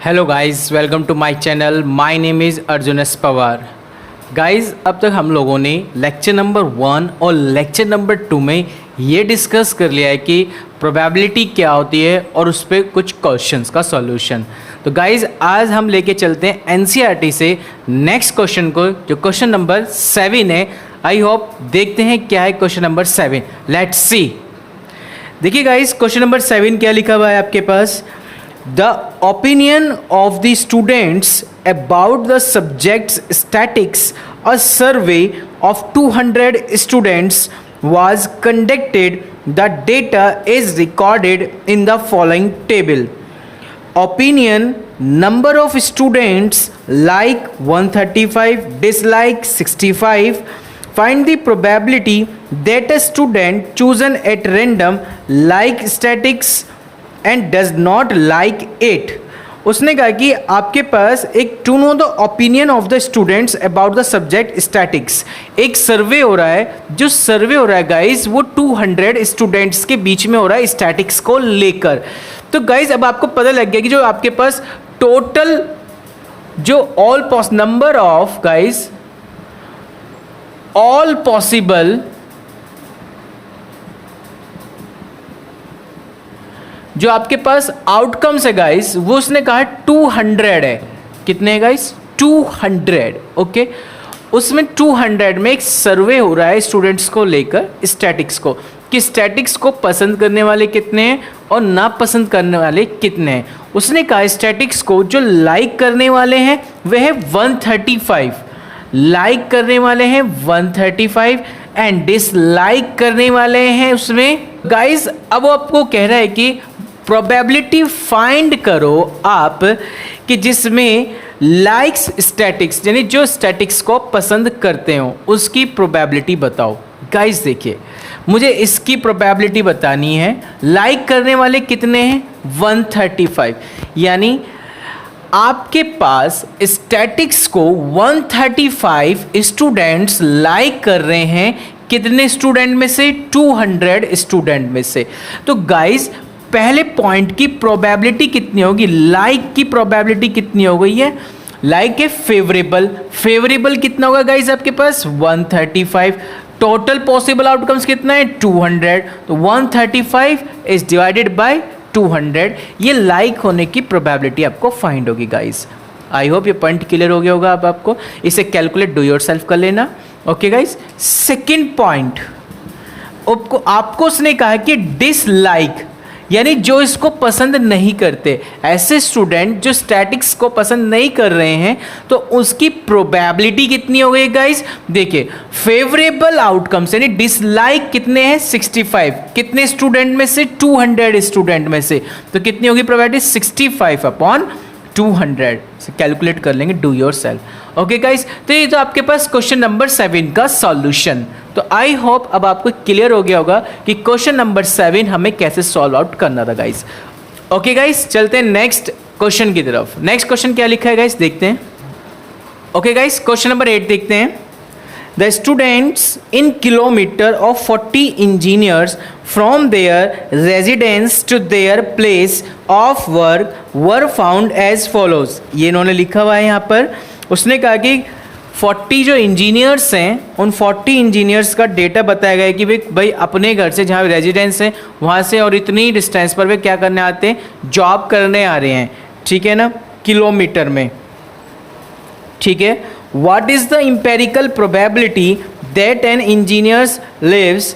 Hello guys, welcome to my channel. My name is Arjun S Pawar. Guys, अब तक हम लोगों ने लेक्चर नंबर 1 और लेक्चर नंबर 2 में ये डिस्कस कर लिया है कि प्रोबेबिलिटी क्या होती है और उस पर कुछ क्वेश्चंस का सॉल्यूशन। तो गाइस, आज हम लेके चलते हैं एनसीईआरटी से नेक्स्ट क्वेश्चन को, जो क्वेश्चन नंबर 7 है। आई होप देखते हैं क्या है क्वेश्चन नंबर 7। Let's see. देखिए गाइस, क्वेश्चन नंबर 7 क्या लिखा हुआ है आपके पास। The opinion of the students about the subject's statics, a survey of 200 students was conducted. The data is recorded in the following table. Opinion: number of students like 135, dislike 65. Find the probability that a student chosen at random like statics and does not like it. उसने कहा कि आपके पास एक to know the opinion of the students about the subject statics, एक survey हो रहा है। जो सर्वे हो रहा है गाइज, वो 200 स्टूडेंट्स के बीच में हो रहा है स्टैटिक्स को लेकर। तो गाइज, अब आपको पता लग गया कि जो आपके पास टोटल जो all number of guys all possible जो आपके पास आउटकम्स है गाइस, वो उसने कहा 200 है। कितने है गाइस? 200। ओके, उसमें 200 में एक सर्वे हो रहा है स्टूडेंट्स को लेकर स्टैटिक्स को, कि स्टैटिक्स को पसंद करने वाले कितने हैं और ना पसंद करने वाले कितने हैं। उसने कहा स्टैटिक्स को जो लाइक करने वाले हैं वह है 135, लाइक करने वाले हैं 135 एंड डिसलाइक करने वाले हैं उसमें गाइस। अब वो आपको कह रहा है कि प्रोबेबिलिटी फाइंड करो आप कि जिसमें लाइक्स स्टैटिक्स, यानी जो स्टैटिक्स को पसंद करते हो उसकी प्रोबेबिलिटी बताओ। गाइस देखिए, मुझे इसकी प्रोबेबिलिटी बतानी है। लाइक करने वाले कितने हैं? 135। यानी आपके पास स्टैटिक्स को 135 स्टूडेंट्स लाइक कर रहे हैं। कितने स्टूडेंट में से? 200 स्टूडेंट में से। तो गाइस, पहले पॉइंट की प्रोबेबिलिटी कितनी होगी? लाइक की प्रोबेबिलिटी कितनी हो गई है? लाइक है फेवरेबल। फेवरेबल कितना होगा गाइस आपके पास? 135। टोटल पॉसिबल आउटकम्स कितना है? 200। तो 135 इज डिवाइडेड बाय 200। ये लाइक होने की प्रोबेबिलिटी आपको फाइंड होगी गाइस। आई होप ये पॉइंट क्लियर हो गया होगा। अब आपको इसे कैलकुलेट डू योरसेल्फ कर लेना। ओके गाइस, सेकंड पॉइंट आपको उसने कहा कि डिसलाइक, यानी जो इसको पसंद नहीं करते, ऐसे स्टूडेंट जो स्टैटिक्स को पसंद नहीं कर रहे हैं, तो उसकी प्रोबेबिलिटी कितनी हो गई गाइस? देखिए, फेवरेबल आउटकम्स यानी डिसलाइक कितने हैं? 65। कितने स्टूडेंट में से? 200 स्टूडेंट में से। तो कितनी होगी प्रोबेबिलिटी? 65 अपॉन 200 से कैलकुलेट कर लेंगे डू योरसेल्फ। ओके गाइस, तो ये तो आपके पास क्वेश्चन नंबर 7 का सॉल्यूशन। तो आई होप अब आपको क्लियर हो गया होगा कि क्वेश्चन नंबर 7 हमें कैसे सॉल्व आउट करना था गाइस। ओके गाइस, चलते हैं नेक्स्ट क्वेश्चन की तरफ। नेक्स्ट क्वेश्चन क्या लिखा है गाइस, देखते हैं। ओके गाइस, क्वेश्चन नंबर 8 देखते हैं। The students in kilometer of 40 engineers from their residence to their place of work were found as follows। ये इन्होंने लिखा हुआ है यहाँ पर। उसने कहा कि 40 जो इंजीनियर्स हैं, उन 40 इंजीनियर्स का डेटा बताया गया है कि भाई अपने घर से जहाँ रेजिडेंस है वहाँ से और इतनी डिस्टेंस पर वे क्या करने आते हैं? जॉब करने आ रहे हैं। ठीक है ना, किलोमीटर में। ठीक है, what is the empirical probability that an engineer lives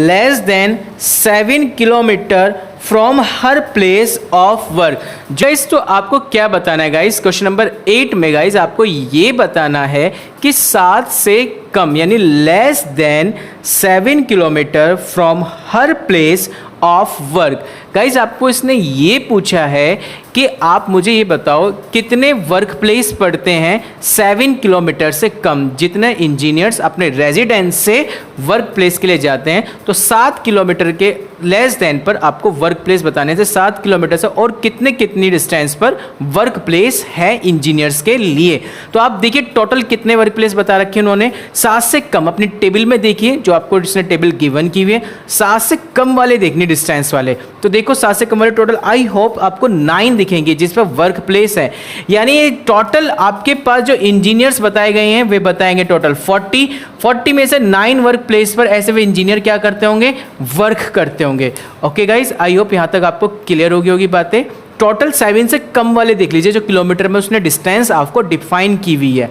less than 7 kilometer from her place of work. Guys, तो आपको क्या बताना है गाइस? क्वेश्चन नंबर 8 में गाइस आपको ये बताना है कि 7 से कम यानी less than 7 kilometre from her place of work. Guys, आपको इसने ये पूछा है कि आप मुझे ये बताओ कितने वर्क प्लेस पड़ते हैं 7 किलोमीटर से कम, जितने इंजीनियर्स अपने रेजिडेंस से वर्क प्लेस के लिए जाते हैं तो 7 किलोमीटर के लेस देन पर आपको वर्क प्लेस बताने से 7 किलोमीटर से और कितनी डिस्टेंस पर वर्क प्लेस है इंजीनियर्स के लिए। तो आप देखिए टोटल कितने वर्क प्लेस बता रखे उन्होंने, 7 से कम अपनी टेबल में देखिए जो आपको जिसने टेबल गिवन की हुई है, 7 से कम वाले देखने डिस्टेंस वाले। तो देखो 7 से कम वाले टोटल आई होप आपको 9 दिखेंगे जिस पर वर्क प्लेस है, यानी टोटल आपके पास जो इंजीनियर्स बताए गए हैं वे बताएंगे टोटल 40 में से 9 वर्क प्लेस पर ऐसे वे इंजीनियर क्या करते होंगे, वर्क करते होंगे। ओके गाइस, आई होप यहां तक आपको क्लियर होगी बातें। टोटल 7 से कम वाले देख लीजिए जो किलोमीटर में उसने डिस्टेंस आपको डिफाइन की हुई है।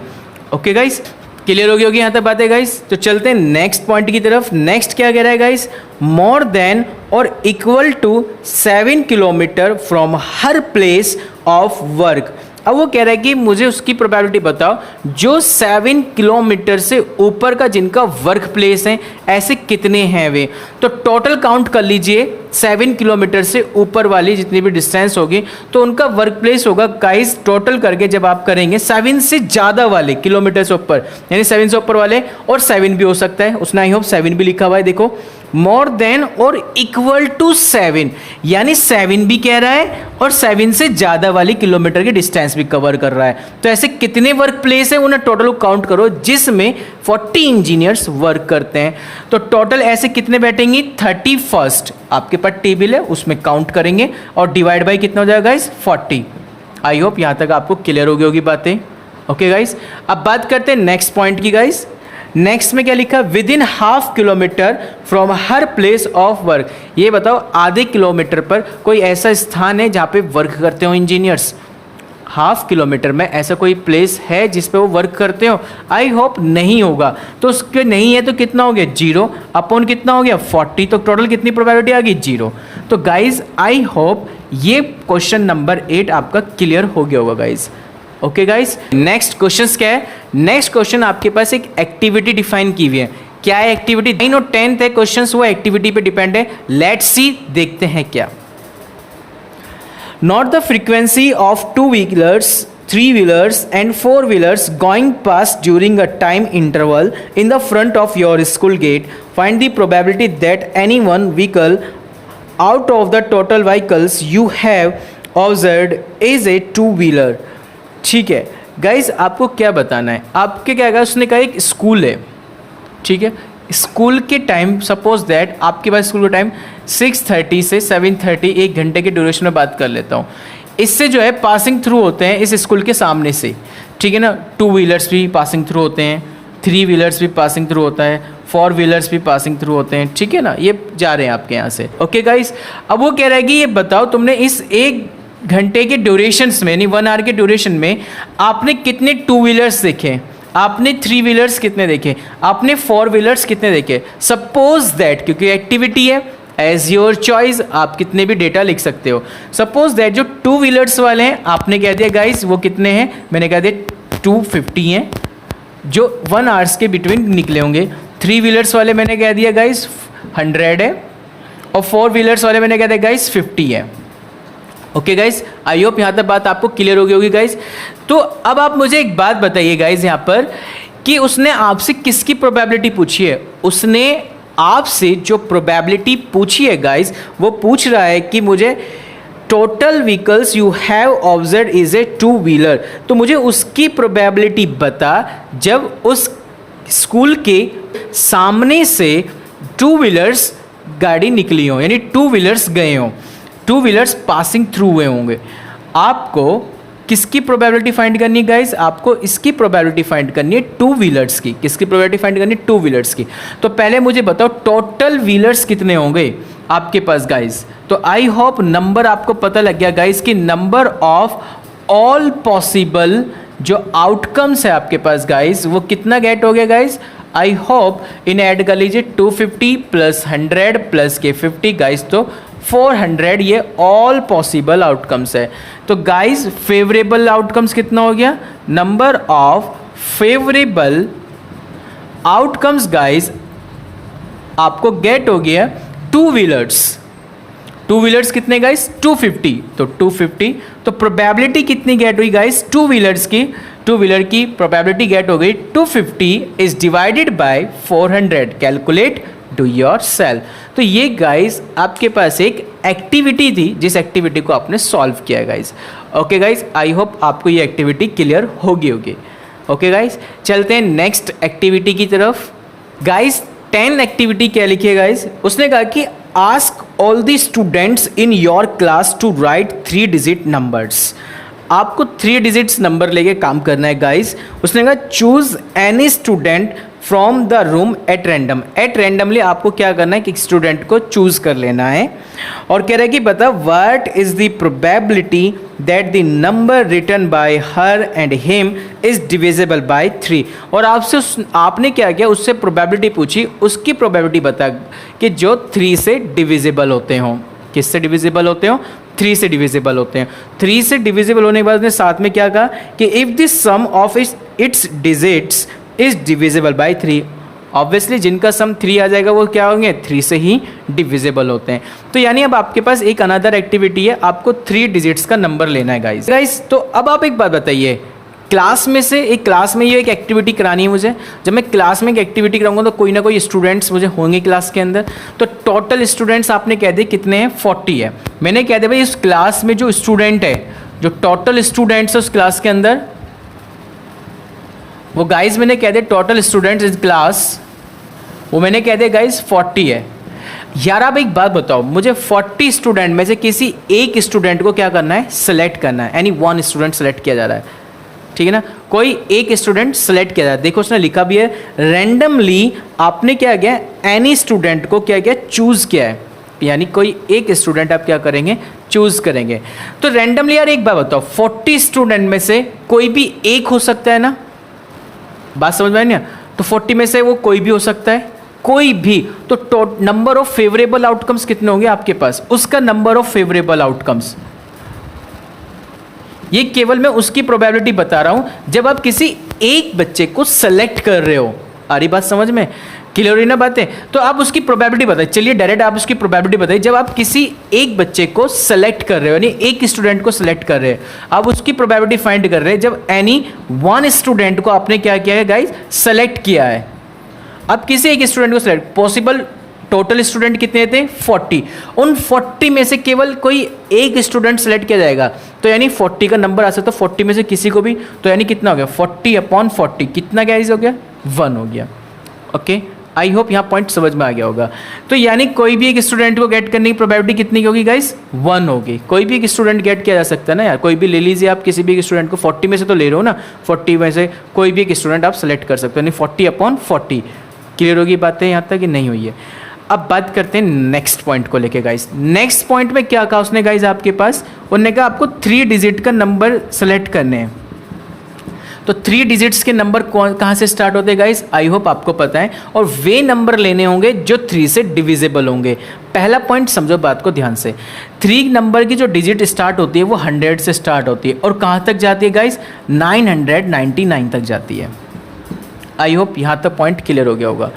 ओके गाइस, क्लियर होगी यहां तक बातें गाइस। तो चलते हैं नेक्स्ट पॉइंट की तरफ। नेक्स्ट क्या कह रहा है guys, more than or equal to 7 kilometre from her place of work. अब वो कह रहा है कि मुझे उसकी प्रोबेबिलिटी बताओ जो 7 किलोमीटर से ऊपर का जिनका वर्क प्लेस है ऐसे कितने हैं वे। तो टोटल काउंट कर लीजिए 7 किलोमीटर से ऊपर वाली जितनी भी डिस्टेंस होगी तो उनका वर्क प्लेस होगा गाइस, टोटल करके जब आप करेंगे 7 से ज़्यादा वाले किलोमीटर से ऊपर, यानी 7 से ऊपर वाले, और 7 भी हो सकता है, उसने आई होप 7 भी लिखा हुआ है। देखो मोर देन और इक्वल टू 7, यानी 7 भी कह रहा है और 7 से ज़्यादा वाली किलोमीटर की डिस्टेंस भी कवर कर रहा है। तो ऐसे कितने वर्क प्लेस है उन्हें टोटल काउंट करो जिसमें 40 इंजीनियर्स वर्क करते हैं। तो टोटल ऐसे कितने बैठेंगे, 31st आपके पास टेबल है उसमें काउंट करेंगे और डिवाइड बाई कितना हो जाएगा गाइस, 40। आई होप यहाँ तक आपको क्लियर होगी बातें। ओके गाइस, अब बात करते हैं नेक्स्ट पॉइंट की गाइस। नेक्स्ट में क्या लिखा, with in half kilometre from her place of work. ये बताओ आधे किलोमीटर पर कोई ऐसा स्थान है जहाँ पे वर्क करते हो इंजीनियर्स। हाफ किलोमीटर में ऐसा कोई प्लेस है जिस पे वो वर्क करते हो, आई होप नहीं होगा। तो उसके नहीं है तो कितना हो गया, 0 अपॉन कितना हो गया 40, तो टोटल कितनी प्रोबेबिलिटी आ गई, 0। तो गाइज आई होप ये क्वेश्चन नंबर 8 आपका क्लियर हो गया होगा guys. Okay guys, next question क्या है, नेक्स्ट क्वेश्चन आपके पास एक एक्टिविटी डिफाइन की हुई है। क्या है एक्टिविटी, 9 और 10 है क्वेश्चंस, वो एक्टिविटी पे डिपेंड है। लेट्स सी, देखते हैं क्या। Note the frequency of 2 wheelers 3 wheelers and 4 wheelers going past during a time interval in the front of your school gate. Find the probability that any one vehicle out of the total vehicles you have observed is a 2 wheeler. ठीक है guys, आपको क्या बताना है, आपके क्या कहा, उसने कहा एक स्कूल है, ठीक है, स्कूल के टाइम सपोज दैट आपके पास स्कूल का टाइम 6:30 से 7:30, 1 घंटे के ड्यूरेशन में बात कर लेता हूँ। इससे जो है पासिंग थ्रू होते हैं इस स्कूल के सामने से, ठीक है ना। 2 व्हीलर्स भी पासिंग थ्रू होते हैं, 3 व्हीलर्स भी पासिंग थ्रू होता है, 4 व्हीलर्स भी पासिंग थ्रू होते हैं, ठीक है ना। ये जा रहे हैं आपके यहाँ से। ओके गाइज, अब वो कह रहा है कि ये बताओ तुमने इस 1 घंटे के ड्यूरेशंस में, यानी 1 आवर के ड्यूरेशन में आपने कितने 2 व्हीलर्स देखे, आपने 3 व्हीलर्स कितने देखे, आपने 4 व्हीलर्स कितने देखे। सपोज दैट, क्योंकि एक्टिविटी है, एज योर चॉइस आप कितने भी डेटा लिख सकते हो। सपोज दैट जो 2 व्हीलर्स वाले हैं आपने कह दिया गाइस वो कितने हैं, मैंने कह दिया 250 हैं जो 1 आवर्स के बिटवीन निकले होंगे। 3 व्हीलर्स वाले मैंने कह दिया गाइस 100 है, और 4 व्हीलर्स वाले मैंने कह दिया गाइस 50 है। ओके गाइज, आई होप यहाँ तक बात आपको क्लियर हो गई होगी गाइज। तो अब आप मुझे एक बात बताइए गाइज यहाँ पर कि उसने आपसे किसकी प्रोबेबिलिटी पूछी है। उसने आपसे जो प्रोबेबिलिटी पूछी है गाइज वो पूछ रहा है कि मुझे total vehicles you have observe is a 2 wheeler. तो मुझे उसकी प्रोबेबिलिटी बता जब उस स्कूल के सामने से 2 व्हीलर्स गाड़ी निकली हो, यानी 2 व्हीलर्स गए हों, 2 व्हीलर्स पासिंग थ्रू हुए होंगे। आपको किसकी प्रोबेबिलिटी फाइंड करनी है गाइज, आपको इसकी प्रोबेबिलिटी फाइंड करनी है 2 व्हीलर्स की। किसकी प्रोबेबिलिटी फाइंड करनी है, 2 व्हीलर्स की। तो पहले मुझे बताओ टोटल व्हीलर्स कितने होंगे आपके पास गाइज। तो आई होप नंबर आपको पता लग गया गाइज कि नंबर ऑफ ऑल पॉसिबल जो आउटकम्स है आपके पास गाइज वो कितना गेट हो गया गाइज। आई होप इन्हें ऐड कर लीजिए, 250 प्लस 100 प्लस के 50 गाइज, तो 400 ये ऑल पॉसिबल आउटकम्स है। तो गाइज फेवरेबल आउटकम्स कितना हो गया, number of favourable outcomes guys आपको गेट हो गया 2 व्हीलर्स। 2 व्हीलर्स कितने गाइज, 250, तो 250। तो प्रोबेबिलिटी कितनी गेट हुई गाइज 2 व्हीलर्स की, टू व्हीलर की प्रोबेबिलिटी गेट हो गई 250 is divided by 400, calculate do your self. तो ये गाइज आपके पास एक एक्टिविटी थी जिस एक्टिविटी को आपने सॉल्व किया है guys. Okay guys, I hope आपको ये एक्टिविटी क्लियर होगी। ओके गाइज, चलते हैं नेक्स्ट एक्टिविटी की तरफ। गाइज 10 एक्टिविटी क्या लिखी है गाइज, उसने कहा कि ask all the students in your class to write 3 digit numbers. आपको 3 डिजिट्स नंबर लेके काम करना है गाइज। उसने कहा choose any student from the room at random. At randomly आपको क्या करना है कि स्टूडेंट को चूज कर लेना है और कह रहा है कि बता what is the probability that the number written by her and him is divisible by 3। और आपने क्या किया, उससे प्रोबेबिलिटी पूछी, उसकी प्रोबेबिलिटी बता कि जो 3 से डिविजिबल होते हों। किससे डिविजिबल होते हो? 3 से डिविजिबल होते हैं। 3 से डिविजिबल होने के बाद उसने साथ में क्या कहा कि if the sum of its digits is divisible by 3। Obviously जिनका सम 3 आ जाएगा वो क्या होंगे, 3 से ही डिविजिबल होते हैं। तो यानी अब आपके पास एक अनदर एक्टिविटी है, आपको 3 डिजिट्स का नंबर लेना है गाइस। तो अब आप एक बात बताइए, क्लास में ये एक एक्टिविटी करानी है मुझे। जब मैं क्लास में एक एक्टिविटी कराऊंगा तो कोई ना कोई स्टूडेंट्स मुझे होंगे क्लास के अंदर। तो टोटल स्टूडेंट्स आपने कह दिए कितने हैं, 40 है। मैंने कह दिया भाई इस क्लास में जो स्टूडेंट है, जो टोटल स्टूडेंट्स है उस क्लास के अंदर, वो गाइज मैंने कह दिया टोटल स्टूडेंट्स इस क्लास, वो मैंने कह दिया गाइज 40 है। यार आप एक बात बताओ, मुझे 40 स्टूडेंट में से किसी एक स्टूडेंट को क्या करना है, सेलेक्ट करना है। यानी 1 स्टूडेंट सेलेक्ट किया जा रहा है, ठीक है ना, कोई एक स्टूडेंट सेलेक्ट किया जा रहा है। देखो उसने लिखा भी है रैंडमली आपने क्या किया, एनी स्टूडेंट को क्या किया, चूज किया है। यानी कोई एक स्टूडेंट आप क्या करेंगे, चूज करेंगे। तो रैंडमली यार एक बात बताओ, 40 स्टूडेंट में से कोई भी एक हो सकता है ना, बात समझ में आई ना? तो 40 में से वो कोई भी हो सकता है, कोई भी। तो नंबर ऑफ फेवरेबल आउटकम्स कितने होंगे आपके पास, उसका नंबर ऑफ फेवरेबल आउटकम्स, ये केवल मैं उसकी प्रोबेबिलिटी बता रहा हूं जब आप किसी एक बच्चे को सेलेक्ट कर रहे हो। आ रही बात समझ में, क्लियर हुई ना बातें? तो आप उसकी प्रोबेबिलिटी बताइए। चलिए डायरेक्ट आप उसकी प्रोबेबिलिटी बताइए। जब आप किसी एक बच्चे को सेलेक्ट कर रहे हो, यानी एक स्टूडेंट को सेलेक्ट कर रहे हैं, आप उसकी प्रोबेबिलिटी फाइंड कर रहे हैं जब एनी 1 स्टूडेंट को आपने क्या किया है गाइज, सेलेक्ट किया है। अब किसी एक स्टूडेंट को सेलेक्ट, पॉसिबल टोटल स्टूडेंट कितने थे, 40। उन 40 में से केवल कोई एक स्टूडेंट सेलेक्ट किया जाएगा, तो यानी 40 का नंबर आ सकता है, 40 में से किसी को भी। तो यानी कितना हो गया, 40/40 कितना गाइज हो गया, 1 हो गया। ओके, आई होप यहाँ पॉइंट समझ में आ गया होगा। तो यानी कोई भी एक स्टूडेंट को गेट करने की प्रोबेबिलिटी कितनी होगी गाइस, 1 होगी। कोई भी एक स्टूडेंट गेट किया जा सकता है ना यार, कोई भी ले लीजिए आप, किसी भी एक स्टूडेंट को 40 में से तो ले रहे हो ना, 40 में से कोई भी एक स्टूडेंट आप सेलेक्ट कर सकते हो, यानी 40/40। क्लियर होगी बातें यहाँ तक कि नहीं हुई है? अब बात करते हैं नेक्स्ट पॉइंट को लेके गाइस। नेक्स्ट पॉइंट में क्या कहा उसने गाइस आपके पास, उन्होंने कहा आपको 3 डिजिट का नंबर सेलेक्ट करने हैं। तो 3 डिजिट्स के नंबर कहाँ से स्टार्ट होते हैं गाइस, आई होप आपको पता है, और वे नंबर लेने होंगे जो 3 से डिविजिबल होंगे। पहला पॉइंट समझो बात को ध्यान से, 3 नंबर की जो डिजिट स्टार्ट होती है वो 100 से स्टार्ट होती है और कहाँ तक जाती है गाइस, 999 तक जाती है। आई होप यहाँ तक पॉइंट क्लियर हो गया होगा।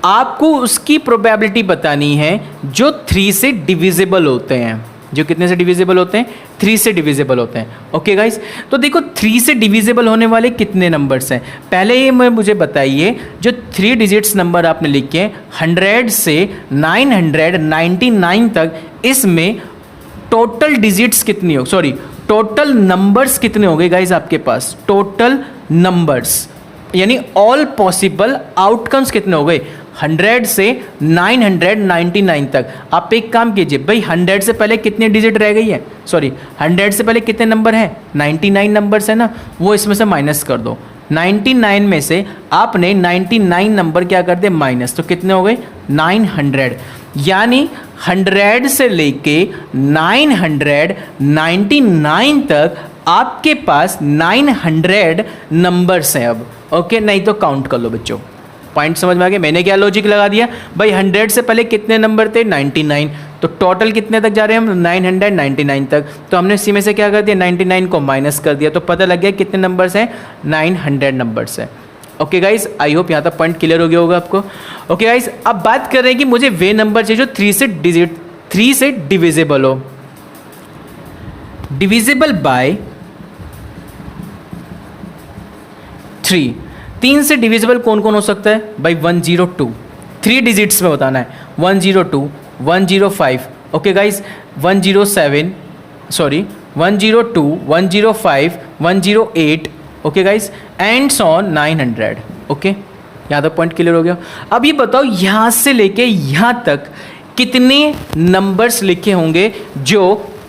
आपको उसकी प्रोबेबिलिटी बतानी है जो 3 से डिविजिबल होते हैं। जो कितने से डिविजिबल होते हैं, 3 से डिविजिबल होते हैं। ओके गाइस, तो देखो 3 से डिविजिबल होने वाले कितने नंबर्स हैं, पहले ये मुझे बताइए। जो 3 डिजिट्स नंबर आपने लिखे 100 से 999 तक, इसमें टोटल डिजिट्स कितनी हो, सॉरी टोटल नंबर्स कितने हो गए गाइस आपके पास, टोटल नंबर्स यानी ऑल पॉसिबल आउटकम्स कितने हो गए, 100 से 999 तक। आप एक काम कीजिए भाई, 100 से पहले कितने डिजिट रह गई है, सॉरी 100 से पहले कितने नंबर हैं, 99 नंबर्स है ना, वो इसमें से माइनस कर दो। 99 में से आपने 99 नंबर क्या कर दे माइनस, तो कितने हो गए 900। यानी 100 से लेके 999 तक आपके पास 900 नंबर्स हैं अब। ओके, नहीं तो काउंट कर लो बच्चों। पॉइंट समझ में आ गया? मैंने क्या लॉजिक लगा दिया भाई, 100 से पहले कितने नंबर थे 99, तो टोटल कितने तक जा रहे हैं हम 999 तक। तो हमने इसी में से क्या कर दिया 99 को माइनस कर दिया, तो पता लग गया कितने नंबर्स हैं, 900 नंबर्स हैं। ओके गाइस, आई होप यहाँ तक पॉइंट क्लियर हो गया होगा आपको। ओके गाइस, अब बात कर रहे हैं कि मुझे वे नंबर चाहिए जो 3 से डिविजिबल हो, डिविजिबल बाय 3। 3 से डिविजिबल कौन कौन हो सकता है भाई? 102, 3 डिजिट्स में बताना है। 102, 105, okay guys, 107, sorry 102, 105, 108, okay guys, ends on 900, okay. यहाँ तक पॉइंट क्लियर हो गया। अब ये बताओ यहाँ से लेके यहाँ तक कितने नंबर्स लिखे होंगे जो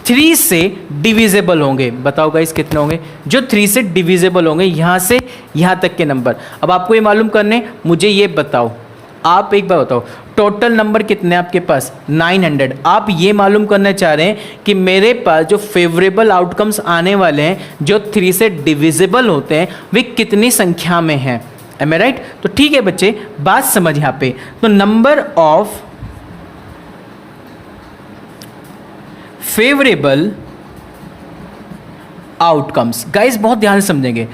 3 से डिविजिबल होंगे? बताओ गाइस कितने होंगे जो 3 से डिविजिबल होंगे, यहाँ से यहाँ तक के नंबर। अब आपको ये मालूम करने, मुझे ये बताओ, आप एक बार बताओ टोटल नंबर कितने हैं आपके पास? 900। आप ये मालूम करना चाह रहे हैं कि मेरे पास जो फेवरेबल आउटकम्स आने वाले हैं जो 3 से डिविजिबल होते हैं वे कितनी संख्या में हैं। एम आई राइट? तो ठीक है बच्चे, बात समझ यहाँ पे। तो number of favourable outcomes, guys बहुत ध्यान से समझेंगे।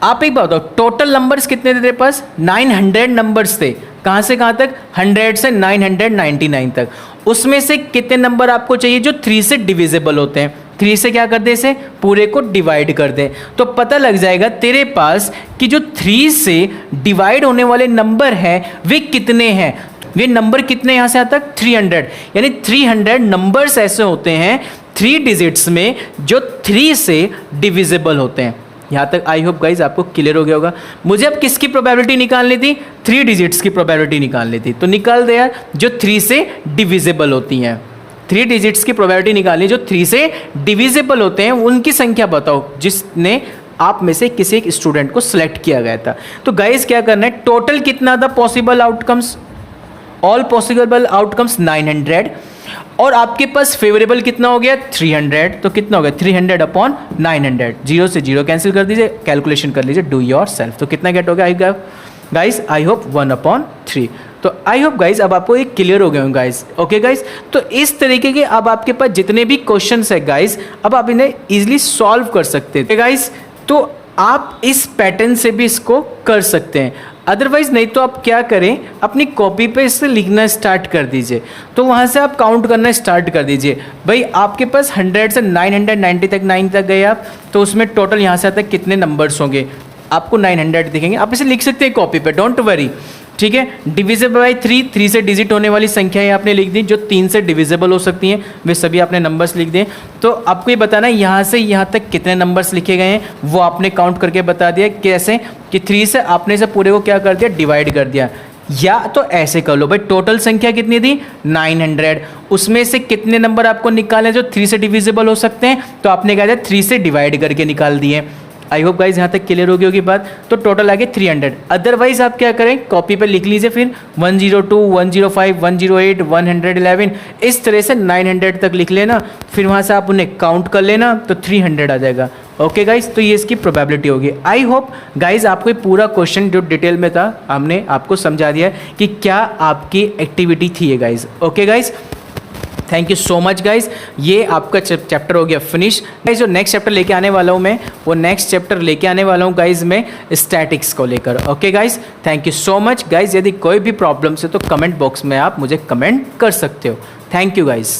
आप एक बात बताओ, टोटल नंबर्स कितने थे तेरे पास? 900 नंबर्स थे। कहां से कहां तक? 100 से 999 तक। उसमें से कितने नंबर आपको चाहिए जो 3 से डिविजिबल होते हैं? 3 से क्या कर दे? इसे पूरे को डिवाइड कर दे, तो पता लग जाएगा तेरे पास कि जो 3 से डिवाइड होने वाले नंबर हैं वे कितने हैं। वे नंबर कितने यहाँ से यहाँ तक? 300, यानी 300 नंबर्स ऐसे होते हैं 3 डिजिट्स में जो 3 से डिविजिबल होते हैं। यहाँ तक आई होप गाइज आपको क्लियर हो गया होगा। मुझे अब किसकी प्रोबेबिलिटी निकालनी थी? 3 डिजिट्स की प्रोबेबिलिटी निकालनी थी, तो निकाल दे यार जो 3 से डिविजिबल होती हैं। 3 डिजिट्स की प्रोबेबिलिटी निकालनी जो 3 से डिविजिबल होते हैं, उनकी संख्या बताओ जिसने आप में से किसी एक स्टूडेंट को सिलेक्ट किया गया था। तो गाइज क्या करना है, टोटल कितना था possible outcomes? All possible outcomes 900, और आपके पास फेवरेबल कितना हो गया? 300। तो कितना हो गया? 300 अपॉन 900, 0 से 0 कैंसिल कर दीजिए, कैलकुलेशन कर लीजिए, डू योर सेल्फ। तो कितना गेट हो गया गाइज? I hope 1/3। तो आई होप गाइज अब आपको एक क्लियर हो गया गाइज, ओके गाइज। तो इस तरीके के अब आपके पास जितने भी क्वेश्चंस है गाइज, अब आप इन्हें इजीली सॉल्व कर सकते हैं गाइज। तो आप इस पैटर्न से भी इसको कर सकते हैं, अदरवाइज नहीं तो आप क्या करें, अपनी कॉपी पे इससे लिखना स्टार्ट कर दीजिए। तो वहाँ से आप काउंट करना स्टार्ट कर दीजिए। भाई आपके पास 100 से 990 तक 9 तक गए आप, तो उसमें टोटल यहाँ से तक कितने नंबर्स होंगे? आपको 900 दिखेंगे। आप इसे लिख सकते हैं कॉपी पे, डोंट वरी, ठीक है। डिविजिबल बाई 3 से डिजिट होने वाली संख्याएं आपने लिख दी, जो 3 से डिविजिबल हो सकती हैं, वे सभी आपने नंबर्स लिख दिए। तो आपको ये बताना है यहाँ से यहाँ तक कितने नंबर्स लिखे गए हैं, वो आपने काउंट करके बता दिया। कैसे कि 3 से आपने से पूरे को क्या कर दिया? डिवाइड कर दिया। या तो ऐसे कर लो भाई, टोटल संख्या कितनी थी? 900, उसमें से कितने नंबर आपको निकालने जो 3 से डिविजिबल हो सकते हैं, तो आपने क्या किया? 3 से डिवाइड करके निकाल दिए। आई होप गाइज यहाँ तक क्लियर हो गई होगी बात। तो टोटल आ गए 300। अदरवाइज आप क्या करें, कॉपी पे लिख लीजिए फिर 102, 105, 108, 111, इस तरह से 900 तक लिख लेना। फिर वहाँ से आप उन्हें काउंट कर लेना, तो 300 आ जाएगा। ओके गाइज, तो ये इसकी प्रोबेबिलिटी होगी। आई होप गाइज आपको ये पूरा क्वेश्चन जो डिटेल में था हमने आपको समझा दिया कि क्या आपकी एक्टिविटी थी ये guys. Okay guys, thank you so much guys. ये आपका चैप्टर हो गया फिनिश गाइज। जो नेक्स्ट चैप्टर लेके आने वाला हूँ मैं, वो नेक्स्ट चैप्टर लेके आने वाला हूँ गाइज मैं स्टैटिक्स को लेकर। Okay guys, thank you so much guys. यदि कोई भी प्रॉब्लम्स है तो कमेंट बॉक्स में आप मुझे कमेंट कर सकते हो। Thank you guys.